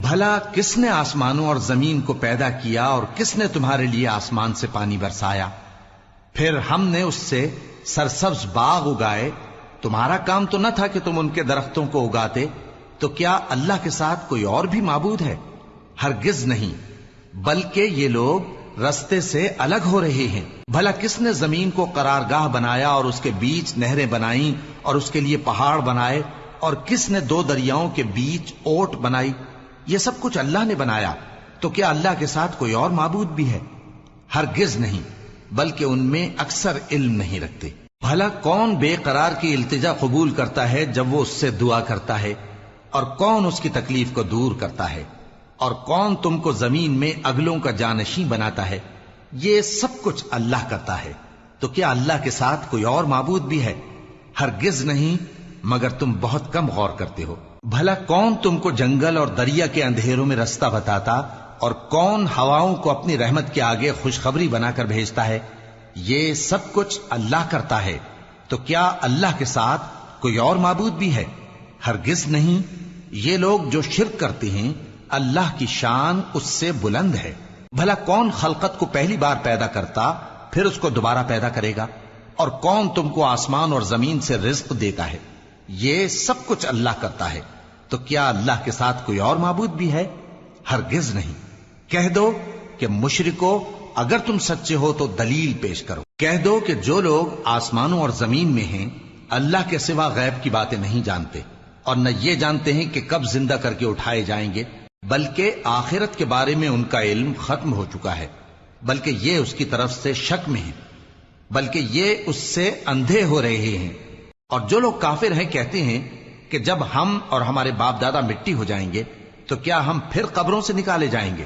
بھلا کس نے آسمانوں اور زمین کو پیدا کیا اور کس نے تمہارے لیے آسمان سے پانی برسایا؟ پھر ہم نے اس سے سرسبز باغ اگائے. تمہارا کام تو نہ تھا کہ تم ان کے درختوں کو اگاتے. تو کیا اللہ کے ساتھ کوئی اور بھی معبود ہے؟ ہرگز نہیں، بلکہ یہ لوگ رستے سے الگ ہو رہے ہیں. بھلا کس نے زمین کو قرارگاہ بنایا اور اس کے بیچ نہریں بنائیں اور اس کے لیے پہاڑ بنائے، اور کس نے دو دریاؤں کے بیچ اوٹ بنائی؟ یہ سب کچھ اللہ نے بنایا. تو کیا اللہ کے ساتھ کوئی اور معبود بھی ہے؟ ہرگز نہیں، بلکہ ان میں اکثر علم نہیں رکھتے. بھلا کون بے قرار کی التجا قبول کرتا ہے جب وہ اس سے دعا کرتا ہے، اور کون اس کی تکلیف کو دور کرتا ہے، اور کون تم کو زمین میں اگلوں کا جانشین بناتا ہے؟ یہ سب کچھ اللہ کرتا ہے. تو کیا اللہ کے ساتھ کوئی اور معبود بھی ہے؟ ہرگز نہیں، مگر تم بہت کم غور کرتے ہو. بھلا کون تم کو جنگل اور دریا کے اندھیروں میں رستہ بتاتا، اور کون ہواؤں کو اپنی رحمت کے آگے خوشخبری بنا کر بھیجتا ہے؟ یہ سب کچھ اللہ کرتا ہے. تو کیا اللہ کے ساتھ کوئی اور معبود بھی ہے؟ ہرگز نہیں. یہ لوگ جو شرک کرتے ہیں اللہ کی شان اس سے بلند ہے. بھلا کون خلقت کو پہلی بار پیدا کرتا پھر اس کو دوبارہ پیدا کرے گا؟ اور کون تم کو آسمان اور زمین سے رزق دیتا ہے؟ یہ سب کچھ اللہ کرتا ہے. تو کیا اللہ کے ساتھ کوئی اور معبود بھی ہے؟ ہرگز نہیں. کہہ دو کہ مشرکو، اگر تم سچے ہو تو دلیل پیش کرو. کہہ دو کہ جو لوگ آسمانوں اور زمین میں ہیں اللہ کے سوا غیب کی باتیں نہیں جانتے، اور نہ یہ جانتے ہیں کہ کب زندہ کر کے اٹھائے جائیں گے، بلکہ آخرت کے بارے میں ان کا علم ختم ہو چکا ہے، بلکہ یہ اس کی طرف سے شک میں ہیں، بلکہ یہ اس سے اندھے ہو رہے ہیں. اور جو لوگ کافر ہیں کہتے ہیں کہ جب ہم اور ہمارے باپ دادا مٹی ہو جائیں گے تو کیا ہم پھر قبروں سے نکالے جائیں گے؟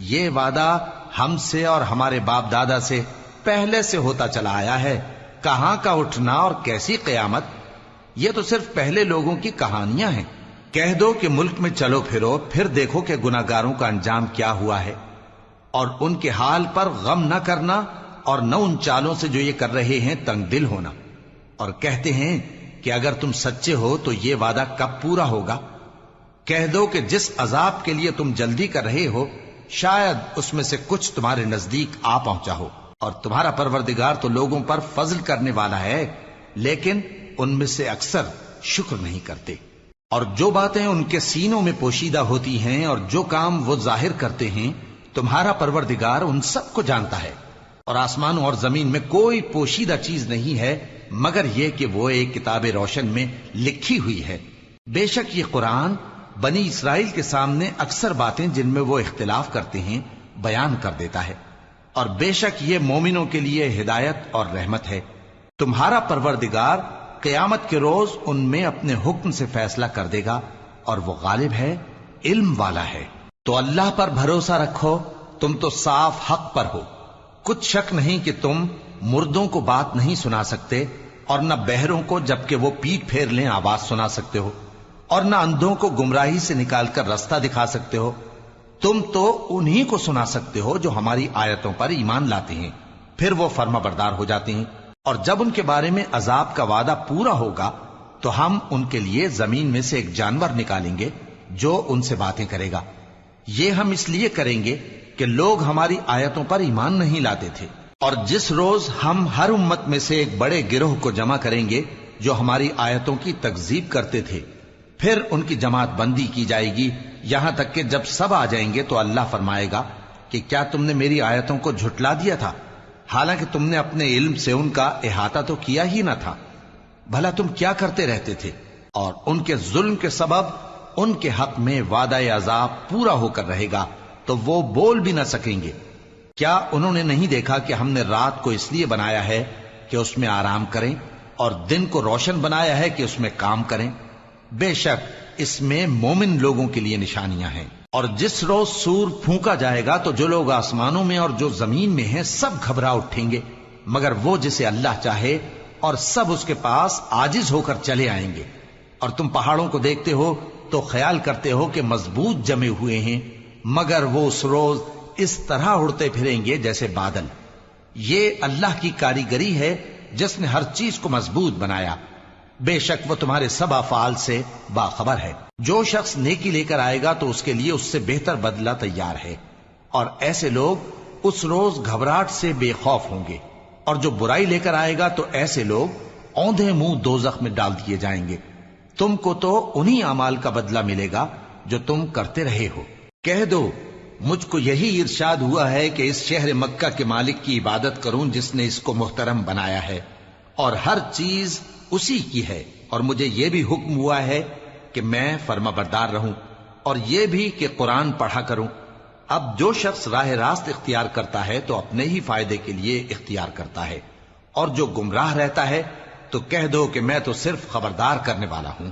یہ وعدہ ہم سے اور ہمارے باپ دادا سے پہلے سے ہوتا چلا آیا ہے. کہاں کا اٹھنا اور کیسی قیامت؟ یہ تو صرف پہلے لوگوں کی کہانیاں ہیں. کہہ دو کہ ملک میں چلو پھرو، پھر دیکھو کہ گناہگاروں کا انجام کیا ہوا ہے، اور ان کے حال پر غم نہ کرنا، اور نہ ان چالوں سے جو یہ کر رہے ہیں تنگ دل ہونا. اور کہتے ہیں کہ اگر تم سچے ہو تو یہ وعدہ کب پورا ہوگا؟ کہہ دو کہ جس عذاب کے لیے تم جلدی کر رہے ہو شاید اس میں سے کچھ تمہارے نزدیک آ پہنچا ہو، اور تمہارا پروردگار تو لوگوں پر فضل کرنے والا ہے، لیکن ان میں سے اکثر شکر نہیں کرتے. اور جو باتیں ان کے سینوں میں پوشیدہ ہوتی ہیں اور جو کام وہ ظاہر کرتے ہیں تمہارا پروردگار ان سب کو جانتا ہے. اور آسمانوں اور زمین میں کوئی پوشیدہ چیز نہیں ہے مگر یہ کہ وہ ایک کتاب روشن میں لکھی ہوئی ہے. بے شک یہ قرآن بنی اسرائیل کے سامنے اکثر باتیں جن میں وہ اختلاف کرتے ہیں بیان کر دیتا ہے، اور بے شک یہ مومنوں کے لیے ہدایت اور رحمت ہے. تمہارا پروردگار قیامت کے روز ان میں اپنے حکم سے فیصلہ کر دے گا، اور وہ غالب ہے، علم والا ہے. تو اللہ پر بھروسہ رکھو، تم تو صاف حق پر ہو. کچھ شک نہیں کہ تم مردوں کو بات نہیں سنا سکتے، اور نہ بہروں کو جبکہ وہ پیٹ پھیر لیں آواز سنا سکتے ہو، اور نہ اندھوں کو گمراہی سے نکال کر رستہ دکھا سکتے ہو. تم تو انہی کو سنا سکتے ہو جو ہماری آیتوں پر ایمان لاتے ہیں، پھر وہ فرما بردار ہو جاتے ہیں. اور جب ان کے بارے میں عذاب کا وعدہ پورا ہوگا تو ہم ان کے لیے زمین میں سے ایک جانور نکالیں گے جو ان سے باتیں کرے گا. یہ ہم اس لیے کریں گے کہ لوگ ہماری آیتوں پر ایمان نہیں لاتے تھے. اور جس روز ہم ہر امت میں سے ایک بڑے گروہ کو جمع کریں گے جو ہماری آیتوں کی تکذیب کرتے تھے، پھر ان کی جماعت بندی کی جائے گی یہاں تک کہ جب سب آ جائیں گے تو اللہ فرمائے گا کہ کیا تم نے میری آیتوں کو جھٹلا دیا تھا، حالانکہ تم نے اپنے علم سے ان کا احاطہ تو کیا ہی نہ تھا. بھلا تم کیا کرتے رہتے تھے؟ اور ان کے ظلم کے سبب ان کے حق میں وعدہ عذاب پورا ہو کر رہے گا تو وہ بول بھی نہ سکیں گے. کیا انہوں نے نہیں دیکھا کہ ہم نے رات کو اس لیے بنایا ہے کہ اس میں آرام کریں، اور دن کو روشن بنایا ہے کہ اس میں کام کریں؟ بے شک اس میں مومن لوگوں کے لیے نشانیاں ہیں. اور جس روز سور پھونکا جائے گا تو جو لوگ آسمانوں میں اور جو زمین میں ہیں سب گھبرا اٹھیں گے مگر وہ جسے اللہ چاہے، اور سب اس کے پاس عاجز ہو کر چلے آئیں گے. اور تم پہاڑوں کو دیکھتے ہو تو خیال کرتے ہو کہ مضبوط جمے ہوئے ہیں، مگر وہ اس روز اس طرح اڑتے پھریں گے جیسے بادل. یہ اللہ کی کاریگری ہے جس نے ہر چیز کو مضبوط بنایا. بے شک وہ تمہارے سب افعال سے باخبر ہے۔ جو شخص نیکی لے کر آئے گا تو اس کے لیے اس سے بہتر بدلہ تیار ہے، اور ایسے لوگ اس روز گھبراہٹ سے بے خوف ہوں گے، اور جو برائی لے کر آئے گا تو ایسے لوگ اوندھے منہ دوزخ میں ڈال دیے جائیں گے۔ تم کو تو انہی اعمال کا بدلہ ملے گا جو تم کرتے رہے ہو۔ کہہ دو مجھ کو یہی ارشاد ہوا ہے کہ اس شہر مکہ کے مالک کی عبادت کروں جس نے اس کو محترم بنایا ہے، اور ہر چیز اسی کی ہے، اور مجھے یہ بھی حکم ہوا ہے کہ میں فرما بردار رہوں، اور یہ بھی کہ قرآن پڑھا کروں۔ اب جو شخص راہ راست اختیار کرتا ہے تو اپنے ہی فائدے کے لیے اختیار کرتا ہے، اور جو گمراہ رہتا ہے تو کہہ دو کہ میں تو صرف خبردار کرنے والا ہوں۔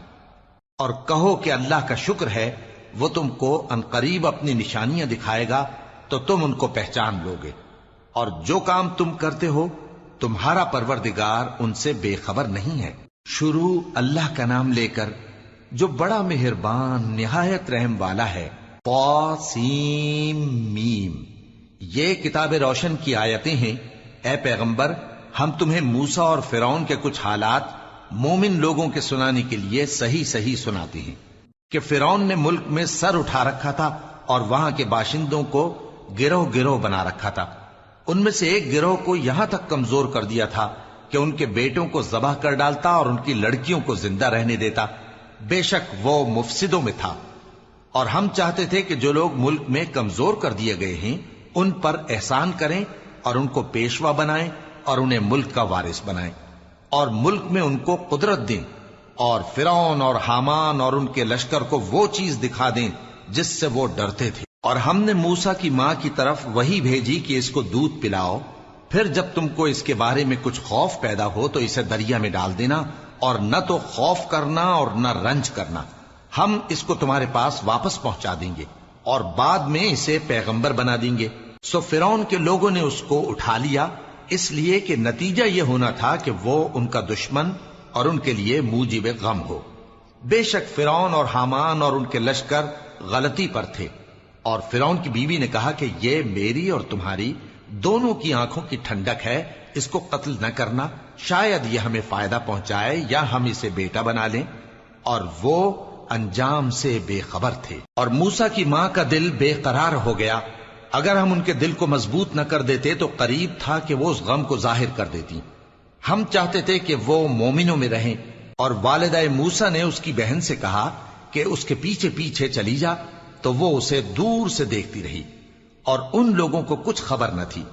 اور کہو کہ اللہ کا شکر ہے وہ تم کو عنقریب اپنی نشانیاں دکھائے گا تو تم ان کو پہچان لو گے، اور جو کام تم کرتے ہو تمہارا پروردگار ان سے بے خبر نہیں ہے۔ شروع اللہ کا نام لے کر جو بڑا مہربان نہایت رحم والا ہے۔ طاسیم میم، یہ کتاب روشن کی آیتیں ہیں۔ اے پیغمبر، ہم تمہیں موسیٰ اور فرعون کے کچھ حالات مومن لوگوں کے سنانے کے لیے صحیح صحیح سناتے ہیں کہ فرعون نے ملک میں سر اٹھا رکھا تھا اور وہاں کے باشندوں کو گروہ گروہ بنا رکھا تھا۔ ان میں سے ایک گروہ کو یہاں تک کمزور کر دیا تھا کہ ان کے بیٹوں کو ذبح کر ڈالتا اور ان کی لڑکیوں کو زندہ رہنے دیتا۔ بے شک وہ مفسدوں میں تھا، اور ہم چاہتے تھے کہ جو لوگ ملک میں کمزور کر دیے گئے ہیں ان پر احسان کریں اور ان کو پیشوا بنائیں اور انہیں ملک کا وارث بنائیں، اور ملک میں ان کو قدرت دیں، اور فرعون اور حامان اور ان کے لشکر کو وہ چیز دکھا دیں جس سے وہ ڈرتے تھے۔ اور ہم نے موسیٰ کی ماں کی طرف وہی بھیجی کہ اس کو دودھ پلاؤ، پھر جب تم کو اس کے بارے میں کچھ خوف پیدا ہو تو اسے دریا میں ڈال دینا، اور نہ تو خوف کرنا اور نہ رنج کرنا، ہم اس کو تمہارے پاس واپس پہنچا دیں گے اور بعد میں اسے پیغمبر بنا دیں گے۔ سو فرعون کے لوگوں نے اس کو اٹھا لیا، اس لیے کہ نتیجہ یہ ہونا تھا کہ وہ ان کا دشمن اور ان کے لیے موجب غم ہو۔ بے شک فرعون اور حامان اور ان کے لشکر غلطی پر تھے، اور فرعون کی بیوی نے کہا کہ یہ میری اور تمہاری دونوں کی آنکھوں کی ٹھنڈک ہے، اس کو قتل نہ کرنا، شاید یہ ہمیں فائدہ پہنچائے یا ہم اسے بیٹا بنا لیں، اور وہ انجام سے بے خبر تھے۔ اور موسیٰ کی ماں کا دل بے قرار ہو گیا، اگر ہم ان کے دل کو مضبوط نہ کر دیتے تو قریب تھا کہ وہ اس غم کو ظاہر کر دیتی۔ ہم چاہتے تھے کہ وہ مومنوں میں رہیں، اور والدہ موسیٰ نے اس کی بہن سے کہا کہ اس کے پیچھے پیچھے چلی جا، تو وہ اسے دور سے دیکھتی رہی، اور ان لوگوں کو کچھ خبر نہ تھی،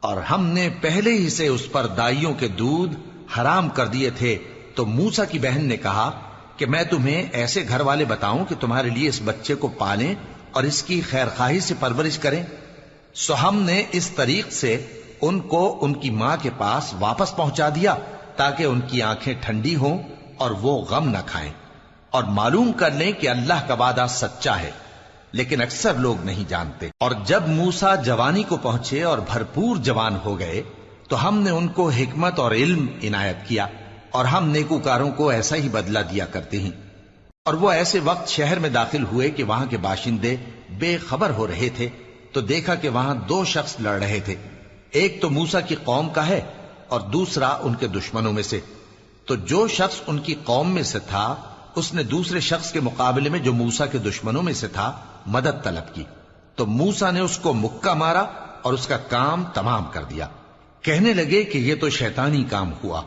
اور ہم نے پہلے ہی سے اس پر دائیوں کے دودھ حرام کر دیے تھے۔ تو موسیٰ کی بہن نے کہا کہ میں تمہیں ایسے گھر والے بتاؤں کہ تمہارے لیے اس بچے کو پالیں اور اس کی خیر خواہی سے پرورش کریں۔ سو ہم نے اس طریق سے ان کو ان کی ماں کے پاس واپس پہنچا دیا تاکہ ان کی آنکھیں ٹھنڈی ہوں اور وہ غم نہ کھائیں، اور معلوم کر لیں کہ اللہ کا وعدہ سچا ہے، لیکن اکثر لوگ نہیں جانتے۔ اور جب موسیٰ جوانی کو پہنچے اور بھرپور جوان ہو گئے تو ہم نے ان کو حکمت اور علم عنایت کیا، اور ہم نیکوکاروں کو ایسا ہی بدلہ دیا کرتے ہیں۔ اور وہ ایسے وقت شہر میں داخل ہوئے کہ وہاں کے باشندے بے خبر ہو رہے تھے، تو دیکھا کہ وہاں دو شخص لڑ رہے تھے، ایک تو موسیٰ کی قوم کا ہے اور دوسرا ان کے دشمنوں میں سے۔ تو جو شخص ان کی قوم میں سے تھا اس نے دوسرے شخص کے مقابلے میں جو موسیٰ کے دشمنوں میں سے تھا مدد طلب کی، تو موسیٰ نے اس کو مکہ مارا اور اس کا کام تمام کر دیا۔ کہنے لگے کہ یہ تو شیطانی کام ہوا،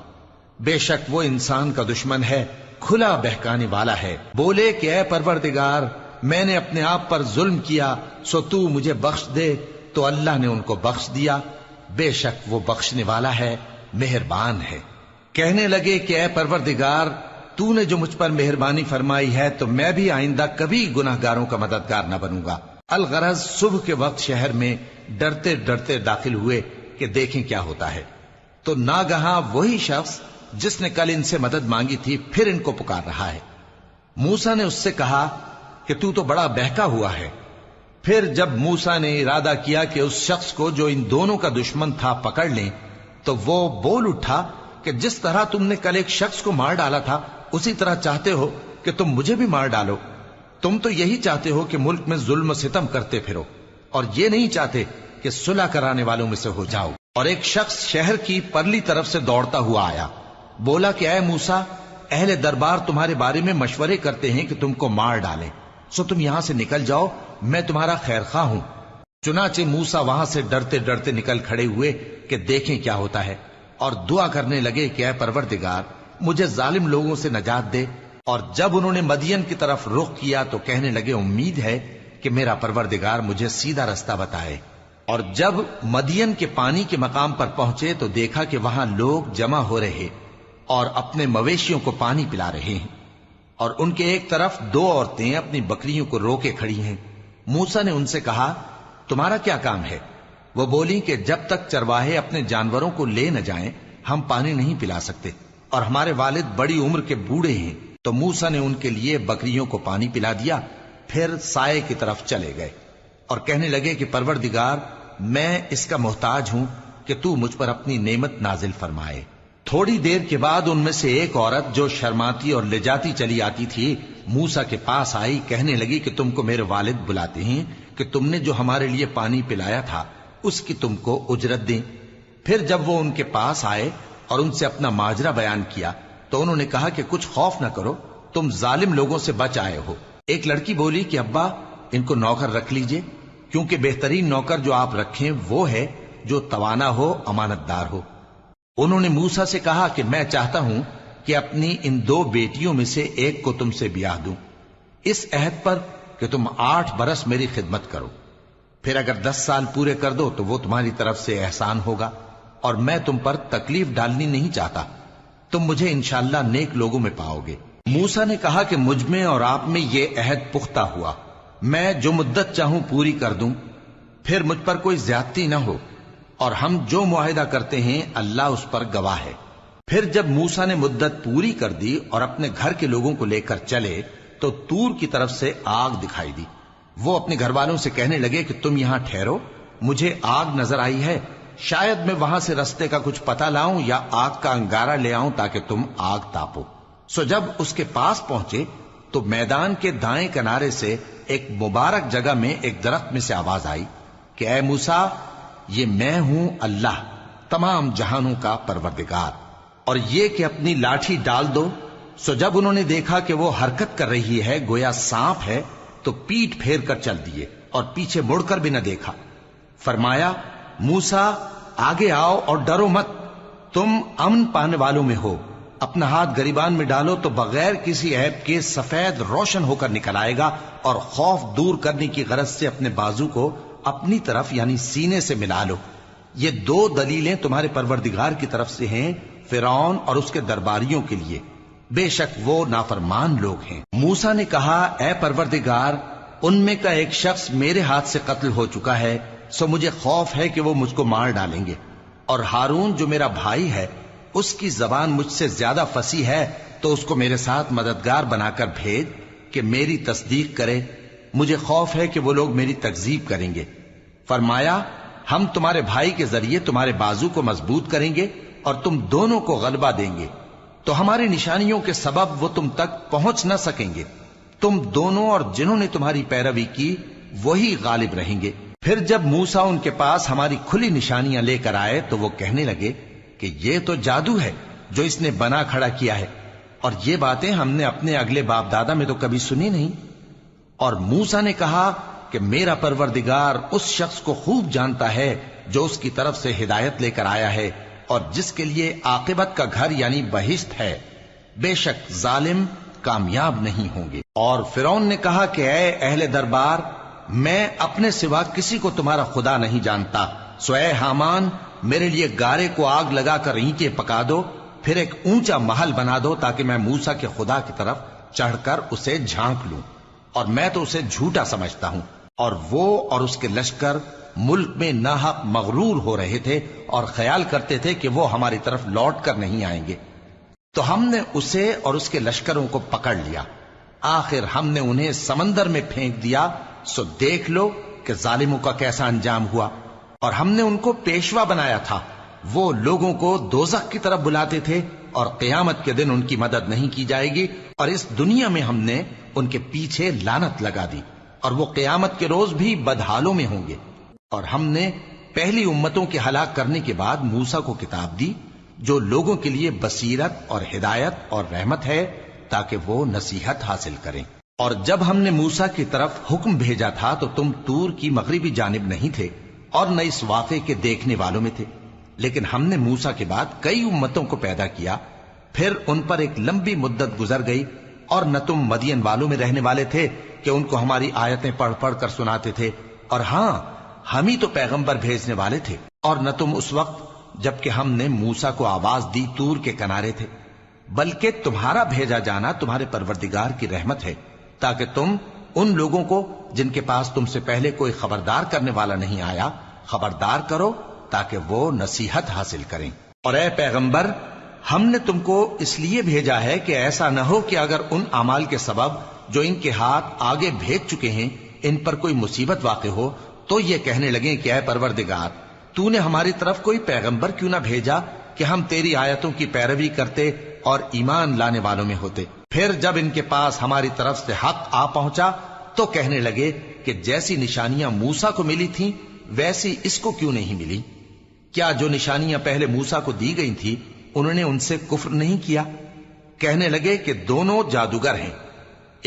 بے شک وہ انسان کا دشمن ہے، کھلا بہکانے والا ہے۔ بولے کہ اے پروردگار، میں نے اپنے آپ پر ظلم کیا، سو تو مجھے بخش دے، تو اللہ نے ان کو بخش دیا، بے شک وہ بخشنے والا ہے، مہربان ہے۔ کہنے لگے کہ اے پروردگار، تو نے جو مجھ پر مہربانی فرمائی ہے تو میں بھی آئندہ کبھی گناہ گاروں کا مددگار نہ بنوں گا۔ الغرض صبح کے وقت شہر میں ڈرتے ڈرتے داخل ہوئے کہ دیکھیں کیا ہوتا ہے، تو ناگہاں وہی شخص جس نے کل ان سے مدد مانگی تھی پھر ان کو پکار رہا ہے۔ موسیٰ نے اس سے کہا کہ تو بڑا بہکا ہوا ہے۔ پھر جب موسیٰ نے ارادہ کیا کہ اس شخص کو جو ان دونوں کا دشمن تھا پکڑ لیں، تو وہ بول اٹھا کہ جس طرح تم نے کل ایک شخص کو مار ڈالا تھا اسی طرح چاہتے ہو کہ تم مجھے بھی مار ڈالو۔ تم تو یہی چاہتے ہو کہ ملک میں ظلم و ستم کرتے پھرو، اور یہ نہیں چاہتے کہ صلح کرانے والوں میں سے ہو جاؤ۔ اور ایک شخص شہر کی پرلی طرف سے دوڑتا ہوا آیا، بولا کہ اے موسیٰ، اہل دربار تمہارے بارے میں مشورے کرتے ہیں کہ تم کو مار ڈالیں، سو تم یہاں سے نکل جاؤ، میں تمہارا خیر خواہ ہوں۔ چنانچہ موسیٰ وہاں سے ڈرتے ڈرتے نکل کھڑے ہوئے کہ دیکھیں کیا ہوتا ہے، اور دعا کرنے لگے کہ اے پروردگار مجھے ظالم لوگوں سے نجات دے۔ اور جب انہوں نے مدین کی طرف رخ کیا تو کہنے لگے امید ہے کہ میرا پروردگار مجھے سیدھا رستہ بتائے۔ اور جب مدین کے پانی کے مقام پر پہنچے تو دیکھا کہ وہاں لوگ جمع ہو رہے اور اپنے مویشیوں کو پانی پلا رہے ہیں، اور ان کے ایک طرف دو عورتیں اپنی بکریوں کو روکے کھڑی ہیں۔ موسیٰ نے ان سے کہا تمہارا کیا کام ہے؟ وہ بولی کہ جب تک چرواہے اپنے جانوروں کو لے نہ جائیں ہم پانی نہیں پلا سکتے، اور ہمارے والد بڑی عمر کے بوڑھے ہیں۔ تو موسیٰ نے ان کے لیے بکریوں کو پانی پلا دیا، پھر سائے کی طرف چلے گئے اور کہنے لگے کہ پروردگار میں اس کا محتاج ہوں کہ تو مجھ پر اپنی نعمت نازل فرمائے۔ تھوڑی دیر کے بعد ان میں سے ایک عورت جو شرماتی اور لجاتی چلی آتی تھی موسیٰ کے پاس آئی، کہنے لگی کہ تم کو میرے والد بلاتے ہیں کہ تم نے جو ہمارے لیے پانی پلایا تھا اس کی تم کو اجرت دیں۔ پھر جب وہ ان کے پاس آئے اور ان سے اپنا ماجرا بیان کیا تو انہوں نے کہا کہ کچھ خوف نہ کرو، تم ظالم لوگوں سے بچ آئے ہو۔ ایک لڑکی بولی کہ ابا ان کو نوکر رکھ لیجئے، کیونکہ بہترین نوکر جو آپ رکھیں وہ ہے جو توانا ہو، امانت دار ہو۔ انہوں نے موسیٰ سے کہا کہ میں چاہتا ہوں کہ اپنی ان دو بیٹیوں میں سے ایک کو تم سے بیاہ دوں، اس عہد پر کہ تم 8 برس میری خدمت کرو، پھر اگر 10 سال پورے کر دو تو وہ تمہاری طرف سے احسان ہوگا، اور میں تم پر تکلیف ڈالنی نہیں چاہتا، تم مجھے انشاءاللہ نیک لوگوں میں پاؤ گے۔ موسیٰ نے کہا کہ مجھ میں اور آپ میں یہ عہد پختہ ہوا، میں جو مدت چاہوں پوری کر دوں، پھر مجھ پر کوئی زیادتی نہ ہو، اور ہم جو معاہدہ کرتے ہیں اللہ اس پر گواہ ہے۔ پھر جب موسیٰ نے مدت پوری کر دی اور اپنے گھر کے لوگوں کو لے کر چلے تو طور کی طرف سے آگ دکھائی دی۔ وہ اپنے گھر والوں سے کہنے لگے کہ تم یہاں ٹھہرو، مجھے آگ نظر آئی ہے، شاید میں وہاں سے رستے کا کچھ پتہ لاؤں یا آگ کا انگارہ لے آؤں تاکہ تم آگ تاپو۔ سو جب اس کے پاس پہنچے تو میدان کے دائیں کنارے سے ایک مبارک جگہ میں ایک درخت میں سے آواز آئی کہ اے موسیٰ یہ میں ہوں اللہ تمام جہانوں کا پروردگار، اور یہ کہ اپنی لاٹھی ڈال دو۔ سو جب انہوں نے دیکھا کہ وہ حرکت کر رہی ہے گویا سانپ ہے تو پیٹ پھیر کر چل دیے اور پیچھے مڑ کر بھی نہ دیکھا۔ فرمایا موسیٰ آگے آؤ اور ڈرو مت، تم امن پانے والوں میں ہو، اپنا ہاتھ گریبان میں ڈالو تو بغیر کسی عیب کے سفید روشن ہو کر نکل آئے گا، اور خوف دور کرنے کی غرض سے اپنے بازو کو اپنی طرف یعنی سینے سے ملا لو۔ یہ 2 دلیلیں تمہارے پروردگار کی طرف سے ہیں فرعون اور اس کے درباریوں کے لیے، بے شک وہ نافرمان لوگ ہیں۔ موسیٰ نے کہا اے پروردگار ان میں کا ایک شخص میرے ہاتھ سے قتل ہو چکا ہے، سو مجھے خوف ہے کہ وہ مجھ کو مار ڈالیں گے، اور ہارون جو میرا بھائی ہے اس کی زبان مجھ سے زیادہ فصیح ہے، تو اس کو میرے ساتھ مددگار بنا کر بھیج کہ میری تصدیق کرے، مجھے خوف ہے کہ وہ لوگ میری تکذیب کریں گے۔ فرمایا ہم تمہارے بھائی کے ذریعے تمہارے بازو کو مضبوط کریں گے اور تم دونوں کو غلبہ دیں گے، تو ہماری نشانیوں کے سبب وہ تم تک پہنچ نہ سکیں گے، تم دونوں اور جنہوں نے تمہاری پیروی کی وہی غالب رہیں گے۔ پھر جب موسیٰ ان کے پاس ہماری کھلی نشانیاں لے کر آئے تو وہ کہنے لگے کہ یہ تو جادو ہے جو اس نے بنا کھڑا کیا ہے، اور یہ باتیں ہم نے اپنے اگلے باپ دادا میں تو کبھی سنی نہیں۔ اور موسیٰ نے کہا کہ میرا پروردگار اس شخص کو خوب جانتا ہے جو اس کی طرف سے ہدایت لے کر آیا ہے اور جس کے لیے عاقبت کا گھر یعنی بہشت ہے، بے شک ظالم کامیاب نہیں ہوں گے۔ اور فرعون نے کہا کہ اے اہل دربار میں اپنے سوا کسی کو تمہارا خدا نہیں جانتا، سو اے حامان میرے لیے گارے کو آگ لگا کر اینٹیں پکا دو، پھر ایک اونچا محل بنا دو تاکہ میں موسیٰ کے خدا کی طرف چڑھ کر اسے جھانک لوں، اور میں تو اسے جھوٹا سمجھتا ہوں۔ اور وہ اور اس کے لشکر ملک میں ناحق مغرور ہو رہے تھے اور خیال کرتے تھے کہ وہ ہماری طرف لوٹ کر نہیں آئیں گے، تو ہم نے اسے اور اس کے لشکروں کو پکڑ لیا، آخر ہم نے انہیں سمندر میں پھینک دیا، سو دیکھ لو کہ ظالموں کا کیسا انجام ہوا۔ اور ہم نے ان کو پیشوا بنایا تھا، وہ لوگوں کو دوزخ کی طرف بلاتے تھے، اور قیامت کے دن ان کی مدد نہیں کی جائے گی، اور اس دنیا میں ہم نے ان کے پیچھے لعنت لگا دی، اور وہ قیامت کے روز بھی بدحالوں میں ہوں گے۔ اور ہم نے پہلی امتوں کے ہلاک کرنے کے بعد موسیٰ کو کتاب دی، جو لوگوں کے لیے بصیرت اور ہدایت اور رحمت ہے تاکہ وہ نصیحت حاصل کریں۔ اور جب ہم نے موسیٰ کی طرف حکم بھیجا تھا تو تم طور کی مغربی جانب نہیں تھے اور نہ اس واقعے کے دیکھنے والوں میں تھے، لیکن ہم نے موسیٰ کے بعد کئی امتوں کو پیدا کیا، پھر ان پر ایک لمبی مدت گزر گئی، اور نہ تم مدین والوں میں رہنے والے تھے کہ ان کو ہماری آیتیں پڑھ پڑھ کر سناتے تھے، اور ہاں ہم ہی تو پیغمبر بھیجنے والے تھے، اور نہ تم اس وقت جبکہ ہم نے موسیٰ کو آواز دی طور کے کنارے تھے، بلکہ تمہارا بھیجا جانا تمہارے پروردگار کی رحمت ہے تاکہ تم ان لوگوں کو جن کے پاس تم سے پہلے کوئی خبردار کرنے والا نہیں آیا خبردار کرو تاکہ وہ نصیحت حاصل کریں۔ اور اے پیغمبر، ہم نے تم کو اس لیے بھیجا ہے کہ ایسا نہ ہو کہ اگر ان اعمال کے سبب جو ان کے ہاتھ آگے بھیج چکے ہیں ان پر کوئی مصیبت واقع ہو تو یہ کہنے لگیں کہ اے پروردگار، تو نے ہماری طرف کوئی پیغمبر کیوں نہ بھیجا کہ ہم تیری آیتوں کی پیروی کرتے اور ایمان لانے والوں میں ہوتے۔ پھر جب ان کے پاس ہماری طرف سے حق آ پہنچا تو کہنے لگے کہ جیسی نشانیاں موسیٰ کو ملی تھیں ویسی اس کو کیوں نہیں ملی؟ کیا جو نشانیاں پہلے موسیٰ کو دی گئی تھی انہوں نے ان سے کفر نہیں کیا؟ کہنے لگے کہ دونوں جادوگر ہیں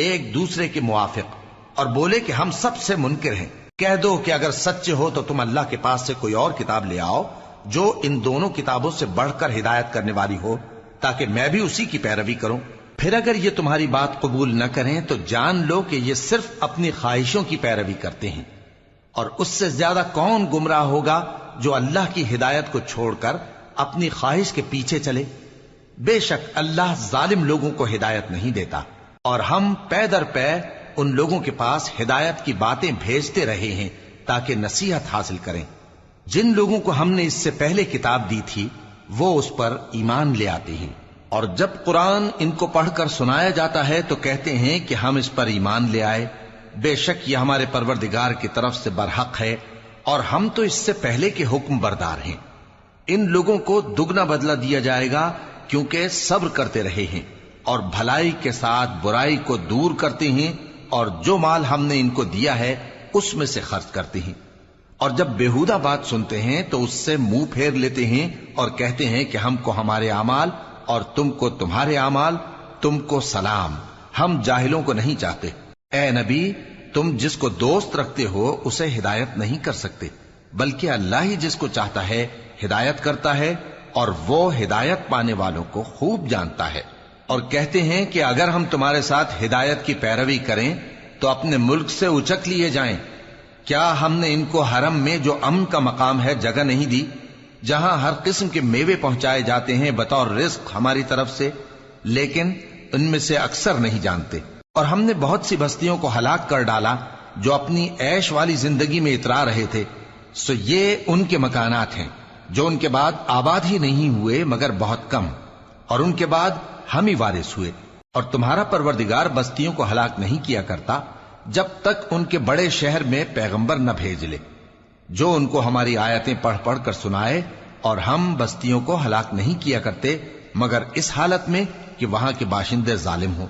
ایک دوسرے کے موافق، اور بولے کہ ہم سب سے منکر ہیں۔ کہہ دو کہ اگر سچے ہو تو تم اللہ کے پاس سے کوئی اور کتاب لے آؤ جو ان دونوں کتابوں سے بڑھ کر ہدایت کرنے والی ہو تاکہ میں بھی اسی کی پیروی کروں۔ پھر اگر یہ تمہاری بات قبول نہ کریں تو جان لو کہ یہ صرف اپنی خواہشوں کی پیروی کرتے ہیں، اور اس سے زیادہ کون گمراہ ہوگا جو اللہ کی ہدایت کو چھوڑ کر اپنی خواہش کے پیچھے چلے۔ بے شک اللہ ظالم لوگوں کو ہدایت نہیں دیتا، اور ہم پے در پے ان لوگوں کے پاس ہدایت کی باتیں بھیجتے رہے ہیں تاکہ نصیحت حاصل کریں۔ جن لوگوں کو ہم نے اس سے پہلے کتاب دی تھی وہ اس پر ایمان لے آتے ہیں، اور جب قرآن ان کو پڑھ کر سنایا جاتا ہے تو کہتے ہیں کہ ہم اس پر ایمان لے آئے، بے شک یہ ہمارے پروردگار کی طرف سے برحق ہے اور ہم تو اس سے پہلے کے حکم بردار ہیں۔ ان لوگوں کو دگنا بدلہ دیا جائے گا کیونکہ صبر کرتے رہے ہیں اور بھلائی کے ساتھ برائی کو دور کرتے ہیں، اور جو مال ہم نے ان کو دیا ہے اس میں سے خرچ کرتے ہیں، اور جب بےہودہ بات سنتے ہیں تو اس سے منہ پھیر لیتے ہیں اور کہتے ہیں کہ ہم کو ہمارے اعمال اور تم کو تمہارے اعمال، تم کو سلام، ہم جاہلوں کو نہیں چاہتے۔ اے نبی، تم جس کو دوست رکھتے ہو اسے ہدایت نہیں کر سکتے، بلکہ اللہ ہی جس کو چاہتا ہے ہدایت کرتا ہے، اور وہ ہدایت پانے والوں کو خوب جانتا ہے۔ اور کہتے ہیں کہ اگر ہم تمہارے ساتھ ہدایت کی پیروی کریں تو اپنے ملک سے اچک لیے جائیں۔ کیا ہم نے ان کو حرم میں جو امن کا مقام ہے جگہ نہیں دی، جہاں ہر قسم کے میوے پہنچائے جاتے ہیں بطور رزق ہماری طرف سے؟ لیکن ان میں سے اکثر نہیں جانتے۔ اور ہم نے بہت سی بستیوں کو ہلاک کر ڈالا جو اپنی عیش والی زندگی میں اترا رہے تھے، سو یہ ان کے مکانات ہیں جو ان کے بعد آباد ہی نہیں ہوئے مگر بہت کم، اور ان کے بعد ہم ہی وارث ہوئے۔ اور تمہارا پروردگار بستیوں کو ہلاک نہیں کیا کرتا جب تک ان کے بڑے شہر میں پیغمبر نہ بھیج لے جو ان کو ہماری آیتیں پڑھ پڑھ کر سنائے، اور ہم بستیوں کو ہلاک نہیں کیا کرتے مگر اس حالت میں کہ وہاں کے باشندے ظالم ہوں۔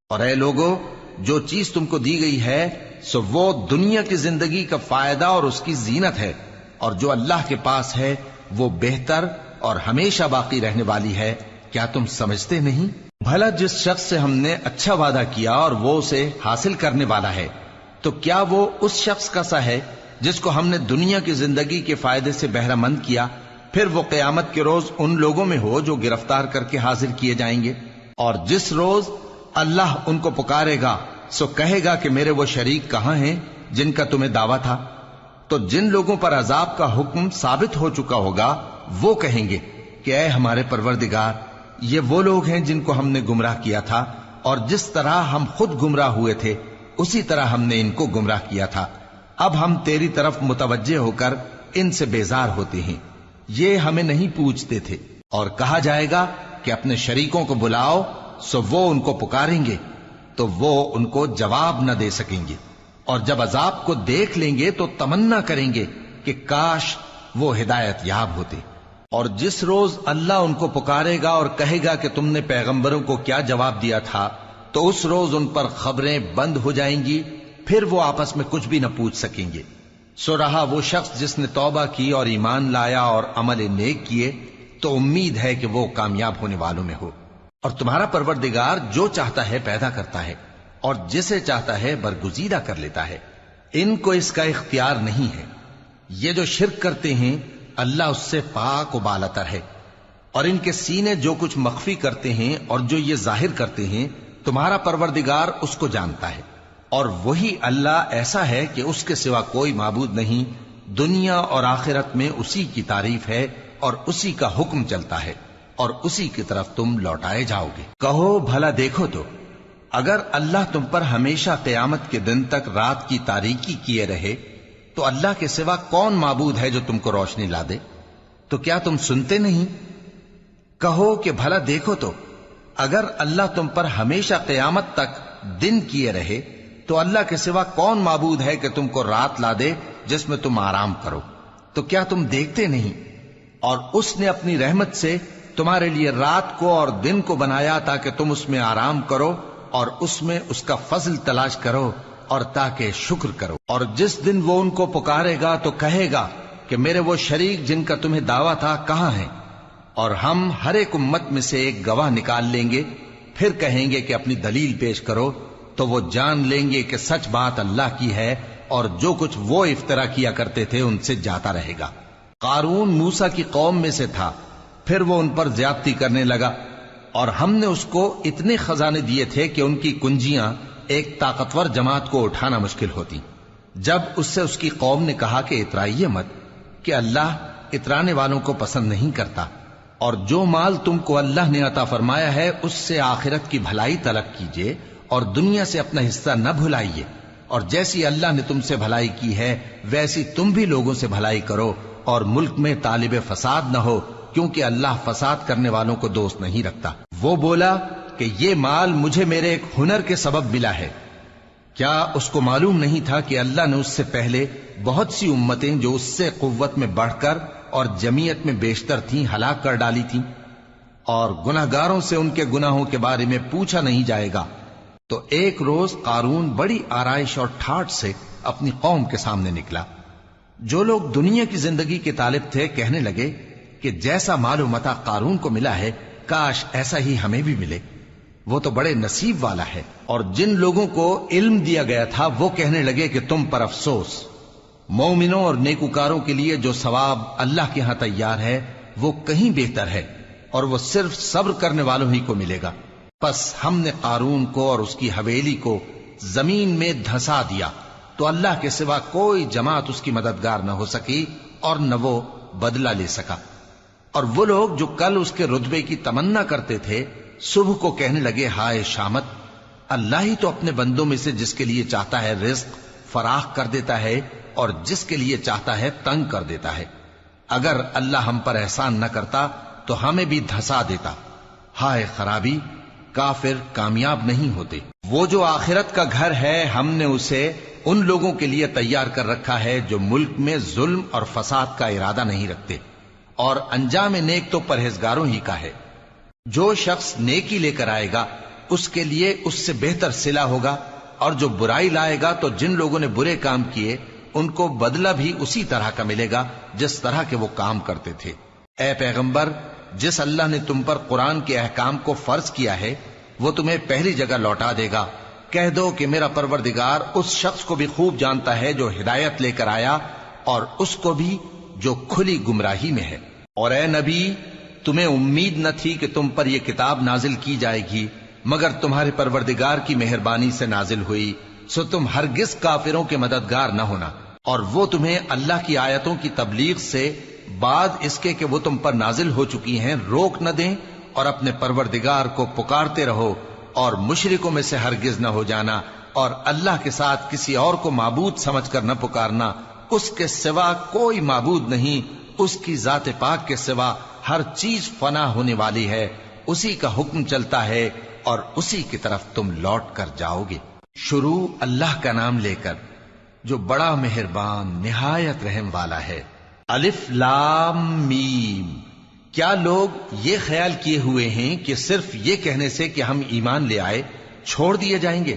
اور اے لوگو، جو چیز تم کو دی گئی ہے سو وہ دنیا کی زندگی کا فائدہ اور اس کی زینت ہے، اور جو اللہ کے پاس ہے وہ بہتر اور ہمیشہ باقی رہنے والی ہے۔ کیا تم سمجھتے نہیں؟ بھلا جس شخص سے ہم نے اچھا وعدہ کیا اور وہ اسے حاصل کرنے والا ہے تو کیا وہ اس شخص کا سا ہے جس کو ہم نے دنیا کی زندگی کے فائدے سے بہرہ مند کیا، پھر وہ قیامت کے روز ان لوگوں میں ہو جو گرفتار کر کے حاضر کیے جائیں گے؟ اور جس روز اللہ ان کو پکارے گا سو کہے گا کہ میرے وہ شریک کہاں ہیں جن کا تمہیں دعویٰ تھا؟ تو جن لوگوں پر عذاب کا حکم ثابت ہو چکا ہوگا وہ کہیں گے کہ اے ہمارے پروردگار، یہ وہ لوگ ہیں جن کو ہم نے گمراہ کیا تھا، اور جس طرح ہم خود گمراہ ہوئے تھے اسی طرح ہم نے ان کو گمراہ کیا تھا۔ اب ہم تیری طرف متوجہ ہو کر ان سے بیزار ہوتے ہیں، یہ ہمیں نہیں پوچھتے تھے۔ اور کہا جائے گا کہ اپنے شریکوں کو بلاؤ، سو وہ ان کو پکاریں گے تو وہ ان کو جواب نہ دے سکیں گے، اور جب عذاب کو دیکھ لیں گے تو تمنا کریں گے کہ کاش وہ ہدایت یاب ہوتے۔ اور جس روز اللہ ان کو پکارے گا اور کہے گا کہ تم نے پیغمبروں کو کیا جواب دیا تھا، تو اس روز ان پر خبریں بند ہو جائیں گی، پھر وہ آپس میں کچھ بھی نہ پوچھ سکیں گے۔ سو رہا وہ شخص جس نے توبہ کی اور ایمان لایا اور عمل نیک کیے، تو امید ہے کہ وہ کامیاب ہونے والوں میں ہو۔ اور تمہارا پروردگار جو چاہتا ہے پیدا کرتا ہے اور جسے چاہتا ہے برگزیدہ کر لیتا ہے، ان کو اس کا اختیار نہیں ہے۔ یہ جو شرک کرتے ہیں اللہ اس سے پاک و بالاتر ہے، اور ان کے سینے جو کچھ مخفی کرتے ہیں اور جو یہ ظاہر کرتے ہیں تمہارا پروردگار اس کو جانتا ہے۔ اور وہی اللہ ایسا ہے کہ اس کے سوا کوئی معبود نہیں، دنیا اور آخرت میں اسی کی تعریف ہے اور اسی کا حکم چلتا ہے اور اسی کی طرف تم لوٹائے جاؤ گے۔ کہو بھلا دیکھو تو اگر اللہ تم پر ہمیشہ قیامت کے دن تک رات کی تاریکی کیے رہے تو اللہ کے سوا کون معبود ہے جو تم کو روشنی لا دے؟ تو کیا تم سنتے نہیں؟ کہو کہ بھلا دیکھو تو اگر اللہ تم پر ہمیشہ قیامت تک دن کیے رہے تو اللہ کے سوا کون معبود ہے کہ تم کو رات لا دے جس میں تم آرام کرو؟ تو کیا تم دیکھتے نہیں؟ اور اس نے اپنی رحمت سے تمہارے لیے رات کو اور دن کو بنایا تاکہ تم اس میں آرام کرو اور اس میں اس کا فضل تلاش کرو اور تاکہ شکر کرو۔ اور جس دن وہ ان کو پکارے گا تو کہے گا کہ میرے وہ شریک جن کا تمہیں دعویٰ تھا کہاں ہیں؟ اور ہم ہر ایک امت میں سے ایک گواہ نکال لیں گے، پھر کہیں گے کہ اپنی دلیل پیش کرو، تو وہ جان لیں گے کہ سچ بات اللہ کی ہے اور جو کچھ وہ افترا کیا کرتے تھے ان سے جاتا رہے گا۔ قارون موسیٰ کی قوم میں سے تھا، پھر وہ ان پر زیادتی کرنے لگا، اور ہم نے اس کو اتنے خزانے دیے تھے کہ ان کی کنجیاں ایک طاقتور جماعت کو اٹھانا مشکل ہوتی۔ جب اس سے اس کی قوم نے کہا کہ اترائیے مت، کہ اللہ اترانے والوں کو پسند نہیں کرتا، اور جو مال تم کو اللہ نے عطا فرمایا ہے اس سے آخرت کی بھلائی طلب کیجیے اور دنیا سے اپنا حصہ نہ بھلائیے، اور جیسی اللہ نے تم سے بھلائی کی ہے ویسی تم بھی لوگوں سے بھلائی کرو، اور ملک میں طالب فساد نہ ہو، کیونکہ اللہ فساد کرنے والوں کو دوست نہیں رکھتا۔ وہ بولا کہ یہ مال مجھے میرے ایک ہنر کے سبب ملا ہے۔ کیا اس کو معلوم نہیں تھا کہ اللہ نے اس سے پہلے بہت سی امتیں جو اس سے قوت میں بڑھ کر اور جمعیت میں بیشتر تھیں ہلاک کر ڈالی تھیں، اور گناہگاروں سے ان کے گناہوں کے بارے میں پوچھا نہیں جائے گا؟ تو ایک روز قارون بڑی آرائش اور ٹھاٹ سے اپنی قوم کے سامنے نکلا۔ جو لوگ دنیا کی زندگی کے طالب تھے کہنے لگے کہ جیسا مال و متاع قارون کو ملا ہے کاش ایسا ہی ہمیں بھی ملے، وہ تو بڑے نصیب والا ہے۔ اور جن لوگوں کو علم دیا گیا تھا وہ کہنے لگے کہ تم پر افسوس، مومنوں اور نیکوکاروں کے لیے جو ثواب اللہ کے ہاں تیار ہے وہ کہیں بہتر ہے، اور وہ صرف صبر کرنے والوں ہی کو ملے گا۔ پس ہم نے قارون کو اور اس کی حویلی کو زمین میں دھسا دیا، تو اللہ کے سوا کوئی جماعت اس کی مددگار نہ ہو سکی اور نہ وہ بدلہ لے سکا۔ اور وہ لوگ جو کل اس کے رتبے کی تمنا کرتے تھے صبح کو کہنے لگے ہائے شامت، اللہ ہی تو اپنے بندوں میں سے جس کے لیے چاہتا ہے رزق فراخ کر دیتا ہے اور جس کے لیے چاہتا ہے تنگ کر دیتا ہے۔ اگر اللہ ہم پر احسان نہ کرتا تو ہمیں بھی دھسا دیتا۔ ہائے خرابی، کافر کامیاب نہیں ہوتے۔ وہ جو آخرت کا گھر ہے ہم نے اسے ان لوگوں کے لیے تیار کر رکھا ہے جو ملک میں ظلم اور فساد کا ارادہ نہیں رکھتے، اور انجام نیک تو پرہیزگاروں ہی کا ہے۔ جو شخص نیکی لے کر آئے گا اس کے لیے اس سے بہتر صلہ ہوگا، اور جو برائی لائے گا تو جن لوگوں نے برے کام کیے ان کو بدلہ بھی اسی طرح کا ملے گا جس طرح کے وہ کام کرتے تھے۔ اے پیغمبر، جس اللہ نے تم پر قرآن کے احکام کو فرض کیا ہے وہ تمہیں پہلی جگہ لوٹا دے گا۔ کہہ دو کہ میرا پروردگار اس شخص کو بھی خوب جانتا ہے جو ہدایت لے کر آیا اور اس کو بھی جو کھلی گمراہی میں ہے۔ اور اے نبی، تمہیں امید نہ تھی کہ تم پر یہ کتاب نازل کی جائے گی مگر تمہارے پروردگار کی مہربانی سے نازل ہوئی، سو تم ہرگز کافروں کے مددگار نہ ہونا، اور وہ تمہیں اللہ کی آیتوں کی تبلیغ سے بعد اس کے کہ وہ تم پر نازل ہو چکی ہیں روک نہ دیں، اور اپنے پروردگار کو پکارتے رہو اور مشرکوں میں سے ہرگز نہ ہو جانا، اور اللہ کے ساتھ کسی اور کو معبود سمجھ کر نہ پکارنا، اس کے سوا کوئی معبود نہیں، اس کی ذات پاک کے سوا ہر چیز فنا ہونے والی ہے، اسی کا حکم چلتا ہے اور اسی کی طرف تم لوٹ کر جاؤ گے۔ شروع اللہ کا نام لے کر جو بڑا مہربان نہایت رحم والا ہے۔ الف لام میم۔ کیا لوگ یہ خیال کیے ہوئے ہیں کہ صرف یہ کہنے سے کہ ہم ایمان لے آئے چھوڑ دیے جائیں گے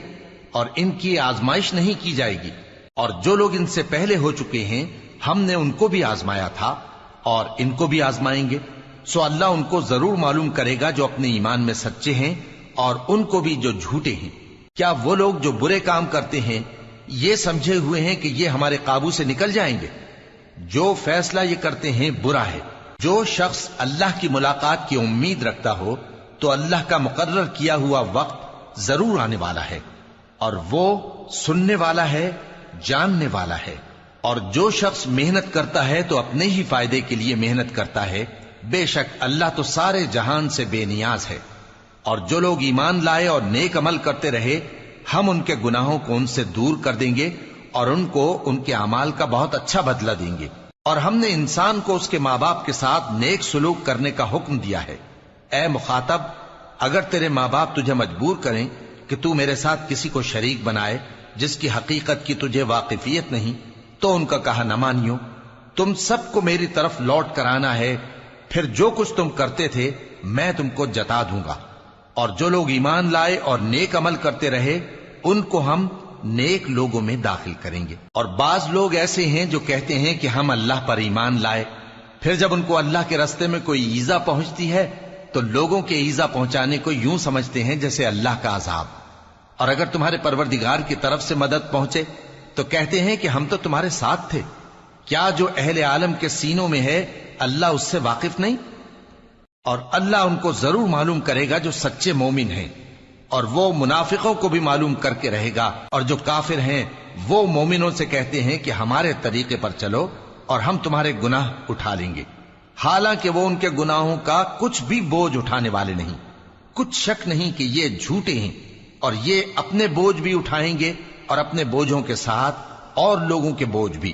اور ان کی آزمائش نہیں کی جائے گی؟ اور جو لوگ ان سے پہلے ہو چکے ہیں ہم نے ان کو بھی آزمایا تھا اور ان کو بھی آزمائیں گے، سو اللہ ان کو ضرور معلوم کرے گا جو اپنے ایمان میں سچے ہیں اور ان کو بھی جو جھوٹے ہیں۔ کیا وہ لوگ جو برے کام کرتے ہیں یہ سمجھے ہوئے ہیں کہ یہ ہمارے قابو سے نکل جائیں گے؟ جو فیصلہ یہ کرتے ہیں برا ہے۔ جو شخص اللہ کی ملاقات کی امید رکھتا ہو تو اللہ کا مقرر کیا ہوا وقت ضرور آنے والا ہے، اور وہ سننے والا ہے، جاننے والا ہے۔ اور جو شخص محنت کرتا ہے تو اپنے ہی فائدے کے لیے محنت کرتا ہے، بے شک اللہ تو سارے جہان سے بے نیاز ہے۔ اور جو لوگ ایمان لائے اور نیک عمل کرتے رہے، ہم ان کے گناہوں کو ان سے دور کر دیں گے اور ان کو ان کے اعمال کا بہت اچھا بدلہ دیں گے۔ اور ہم نے انسان کو اس کے ماں باپ کے ساتھ نیک سلوک کرنے کا حکم دیا ہے۔ اے مخاطب، اگر تیرے ماں باپ تجھے مجبور کریں کہ تو میرے ساتھ کسی کو شریک بنائے جس کی حقیقت کی تجھے واقفیت نہیں، تو ان کا کہا نہ مانیو۔ تم سب کو میری طرف لوٹ کر آنا ہے، پھر جو کچھ تم کرتے تھے میں تم کو جتا دوں گا۔ اور جو لوگ ایمان لائے اور نیک عمل کرتے رہے ان کو ہم نیک لوگوں میں داخل کریں گے۔ اور بعض لوگ ایسے ہیں جو کہتے ہیں کہ ہم اللہ پر ایمان لائے، پھر جب ان کو اللہ کے راستے میں کوئی ایذا پہنچتی ہے تو لوگوں کے ایذا پہنچانے کو یوں سمجھتے ہیں جیسے اللہ کا عذاب۔ اور اگر تمہارے پروردگار کی طرف سے مدد پہنچے تو کہتے ہیں کہ ہم تو تمہارے ساتھ تھے۔ کیا جو اہل عالم کے سینوں میں ہے اللہ اس سے واقف نہیں؟ اور اللہ ان کو ضرور معلوم کرے گا جو سچے مومن ہیں، اور وہ منافقوں کو بھی معلوم کر کے رہے گا۔ اور جو کافر ہیں وہ مومنوں سے کہتے ہیں کہ ہمارے طریقے پر چلو اور ہم تمہارے گناہ اٹھا لیں گے، حالانکہ وہ ان کے گناہوں کا کچھ بھی بوجھ اٹھانے والے نہیں۔ کچھ شک نہیں کہ یہ جھوٹے ہیں، اور یہ اپنے بوجھ بھی اٹھائیں گے اور اپنے بوجھوں کے ساتھ اور لوگوں کے بوجھ بھی۔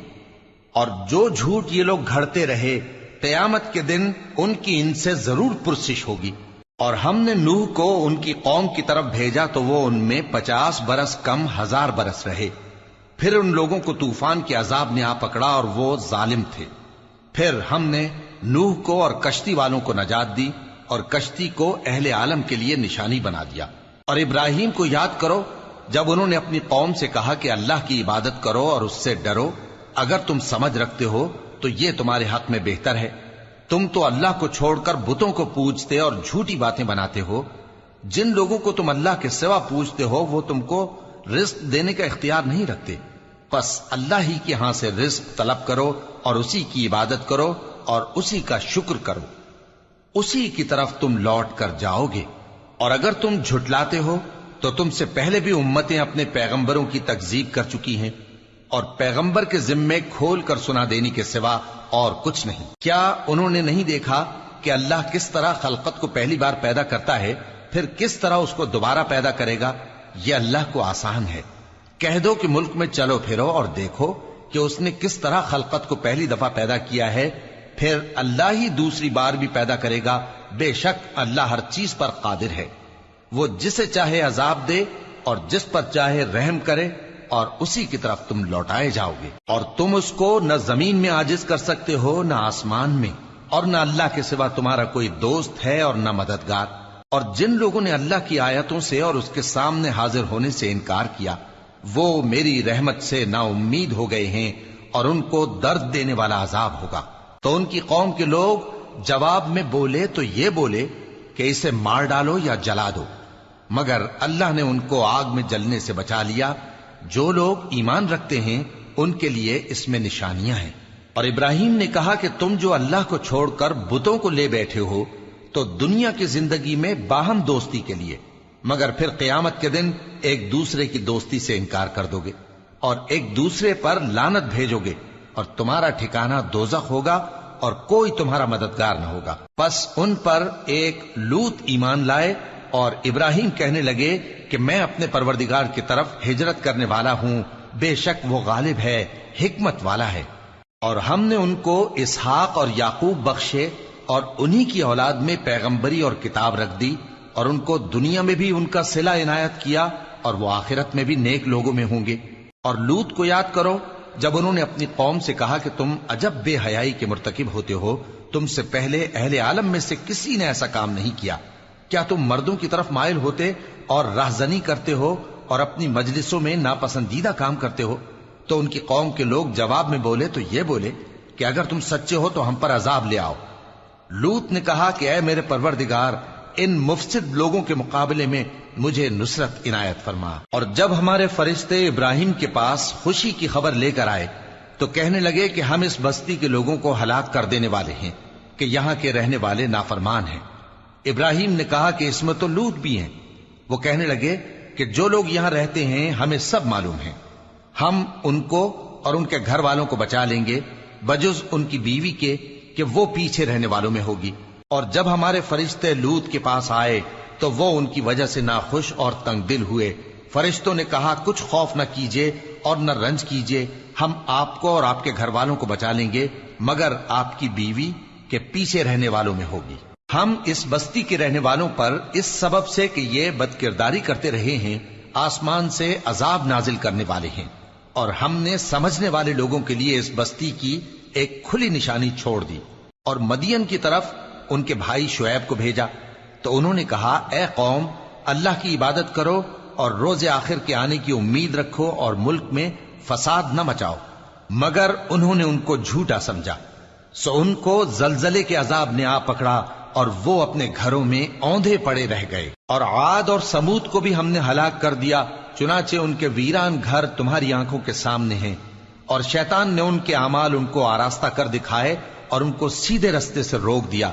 اور جو جھوٹ یہ لوگ گھڑتے رہے قیامت کے دن ان کی ان سے ضرور پرسش ہوگی۔ اور ہم نے نوح کو ان کی قوم کی طرف بھیجا تو وہ ان میں 50 برس کم 1000 برس رہے۔ پھر ان لوگوں کو طوفان کے عذاب نے آ پکڑا اور وہ ظالم تھے۔ پھر ہم نے نوح کو اور کشتی والوں کو نجات دی اور کشتی کو اہل عالم کے لیے نشانی بنا دیا۔ اور ابراہیم کو یاد کرو جب انہوں نے اپنی قوم سے کہا کہ اللہ کی عبادت کرو اور اس سے ڈرو، اگر تم سمجھ رکھتے ہو تو یہ تمہارے حق میں بہتر ہے۔ تم تو اللہ کو چھوڑ کر بتوں کو پوجتے اور جھوٹی باتیں بناتے ہو۔ جن لوگوں کو تم اللہ کے سوا پوجتے ہو وہ تم کو رزق دینے کا اختیار نہیں رکھتے، پس اللہ ہی کے ہاں سے رزق طلب کرو اور اسی کی عبادت کرو اور اسی کا شکر کرو، اسی کی طرف تم لوٹ کر جاؤ گے۔ اور اگر تم جھٹلاتے ہو تو تم سے پہلے بھی امتیں اپنے پیغمبروں کی تکذیب کر چکی ہیں، اور پیغمبر کے ذمے کھول کر سنا دینے کے سوا اور کچھ نہیں۔ کیا انہوں نے نہیں دیکھا کہ اللہ کس طرح خلقت کو پہلی بار پیدا کرتا ہے پھر کس طرح اس کو دوبارہ پیدا کرے گا؟ یہ اللہ کو آسان ہے۔ کہہ دو کہ ملک میں چلو پھرو اور دیکھو کہ اس نے کس طرح خلقت کو پہلی دفعہ پیدا کیا ہے، پھر اللہ ہی دوسری بار بھی پیدا کرے گا۔ بے شک اللہ ہر چیز پر قادر ہے۔ وہ جسے چاہے عذاب دے اور جس پر چاہے رحم کرے، اور اسی کی طرف تم لوٹائے جاؤ گے۔ اور تم اس کو نہ زمین میں عاجز کر سکتے ہو نہ آسمان میں، اور نہ اللہ کے سوا تمہارا کوئی دوست ہے اور نہ مددگار۔ اور جن لوگوں نے اللہ کی آیتوں سے اور اس کے سامنے حاضر ہونے سے انکار کیا وہ میری رحمت سے نا امید ہو گئے ہیں، اور ان کو درد دینے والا عذاب ہوگا۔ تو ان کی قوم کے لوگ جواب میں بولے تو یہ بولے کہ اسے مار ڈالو یا جلا دو، مگر اللہ نے ان کو آگ میں جلنے سے بچا لیا۔ جو لوگ ایمان رکھتے ہیں ان کے لیے اس میں نشانیاں ہیں۔ اور ابراہیم نے کہا کہ تم جو اللہ کو چھوڑ کر بتوں کو لے بیٹھے ہو تو دنیا کی زندگی میں باہم دوستی کے لیے، مگر پھر قیامت کے دن ایک دوسرے کی دوستی سے انکار کر دو گے اور ایک دوسرے پر لعنت بھیجو گے، اور تمہارا ٹھکانہ دوزخ ہوگا اور کوئی تمہارا مددگار نہ ہوگا۔ پس ان پر ایک لوط ایمان لائے اور ابراہیم کہنے لگے کہ میں اپنے پروردگار کی طرف ہجرت کرنے والا ہوں، بے شک وہ غالب ہے، حکمت والا ہے۔ اور ہم نے ان کو اسحاق اور یعقوب بخشے اور انہی کی اولاد میں پیغمبری اور کتاب رکھ دی، اور ان کو دنیا میں بھی ان کا صلہ عنایت کیا اور وہ آخرت میں بھی نیک لوگوں میں ہوں گے۔ اور لوط کو یاد کرو جب انہوں نے اپنی قوم سے کہا کہ تم عجب بے حیائی کے مرتکب ہوتے ہو، تم سے پہلے اہل عالم میں سے کسی نے ایسا کام نہیں کیا۔ کیا تم مردوں کی طرف مائل ہوتے اور راہزنی کرتے ہو اور اپنی مجلسوں میں ناپسندیدہ کام کرتے ہو؟ تو ان کی قوم کے لوگ جواب میں بولے تو یہ بولے کہ اگر تم سچے ہو تو ہم پر عذاب لے آؤ۔ لوط نے کہا کہ اے میرے پروردگار، ان مفسد لوگوں کے مقابلے میں مجھے نصرت عنایت فرما۔ اور جب ہمارے فرشتے ابراہیم کے پاس خوشی کی خبر لے کر آئے تو کہنے لگے کہ ہم اس بستی کے لوگوں کو ہلاک کر دینے والے ہیں کہ یہاں کے رہنے والے نافرمان ہیں۔ ابراہیم نے کہا کہ اس میں تو لوط بھی ہیں۔ وہ کہنے لگے کہ جو لوگ یہاں رہتے ہیں ہمیں سب معلوم ہیں، ہم ان کو اور ان کے گھر والوں کو بچا لیں گے بجز ان کی بیوی کے کہ وہ پیچھے رہنے والوں میں ہوگی۔ اور جب ہمارے فرشتے لوط کے پاس آئے تو وہ ان کی وجہ سے ناخوش اور تنگ دل ہوئے۔ فرشتوں نے کہا کچھ خوف نہ کیجیے اور نہ رنج کیجیے، ہم آپ کو اور آپ کے گھر والوں کو بچا لیں گے مگر آپ کی بیوی کے پیچھے رہنے والوں میں ہوگی۔ ہم اس بستی کے رہنے والوں پر اس سبب سے کہ یہ بد کرداری کرتے رہے ہیں آسمان سے عذاب نازل کرنے والے ہیں، اور ہم نے سمجھنے والے لوگوں کے لیے اس بستی کی ایک کھلی نشانی چھوڑ دی۔ اور مدین کی طرف ان کے بھائی شعیب کو بھیجا تو انہوں نے کہا اے قوم، اللہ کی عبادت کرو اور روز آخر کے آنے کی امید رکھو اور ملک میں فساد نہ مچاؤ، مگر انہوں نے ان کو جھوٹا سمجھا، سو ان کو زلزلے کے عذاب نے آ پکڑا اور وہ اپنے گھروں میں اوندھے پڑے رہ گئے۔ اور عاد اور سمود کو بھی ہم نے ہلاک کر دیا، چنانچہ ان کے ویران گھر تمہاری آنکھوں کے سامنے ہیں، اور شیطان نے ان کے اعمال ان کو آراستہ کر دکھائے اور ان کو سیدھے رستے سے روک دیا،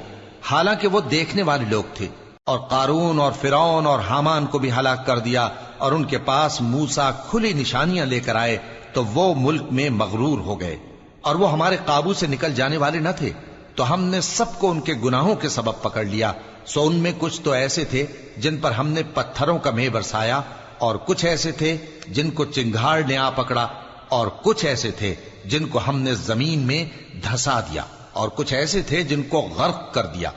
حالانکہ وہ دیکھنے والے لوگ تھے۔ اور قارون اور فرعون اور حامان کو بھی ہلاک کر دیا، اور ان کے پاس موسیٰ کھلی نشانیاں لے کر آئے تو وہ ملک میں مغرور ہو گئے، اور وہ ہمارے قابو سے نکل جانے والے نہ تھے، تو ہم نے سب کو ان کے گناہوں کے سبب پکڑ لیا۔ سو ان میں کچھ تو ایسے تھے جن پر ہم نے پتھروں کا مے برسایا، اور کچھ ایسے تھے جن کو چنگھاڑ نے آ پکڑا، اور کچھ ایسے تھے جن کو ہم نے زمین میں دھسا دیا، اور کچھ ایسے تھے جن کو غرق کر دیا۔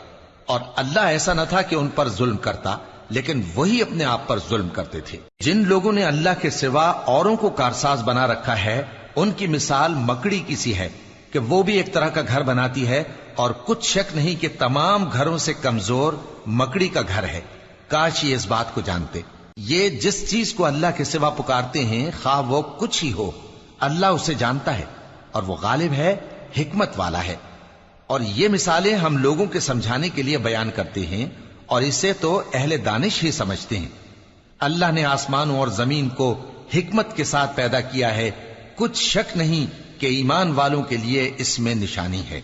اور اللہ ایسا نہ تھا کہ ان پر ظلم کرتا، لیکن وہی اپنے آپ پر ظلم کرتے تھے۔ جن لوگوں نے اللہ کے سوا اوروں کو کارساز بنا رکھا ہے، ان کی مثال مکڑی کی سی ہے کہ وہ بھی ایک طرح کا گھر بناتی ہے، اور کچھ شک نہیں کہ تمام گھروں سے کمزور مکڑی کا گھر ہے۔ کاش یہ اس بات کو جانتے۔ یہ جس چیز کو اللہ کے سوا پکارتے ہیں خواہ وہ کچھ ہی ہو، اللہ اسے جانتا ہے، اور وہ غالب ہے، حکمت والا ہے۔ اور یہ مثالیں ہم لوگوں کے سمجھانے کے لیے بیان کرتے ہیں، اور اسے تو اہل دانش ہی سمجھتے ہیں۔ اللہ نے آسمانوں اور زمین کو حکمت کے ساتھ پیدا کیا ہے، کچھ شک نہیں کہ ایمان والوں کے لیے اس میں نشانی ہے۔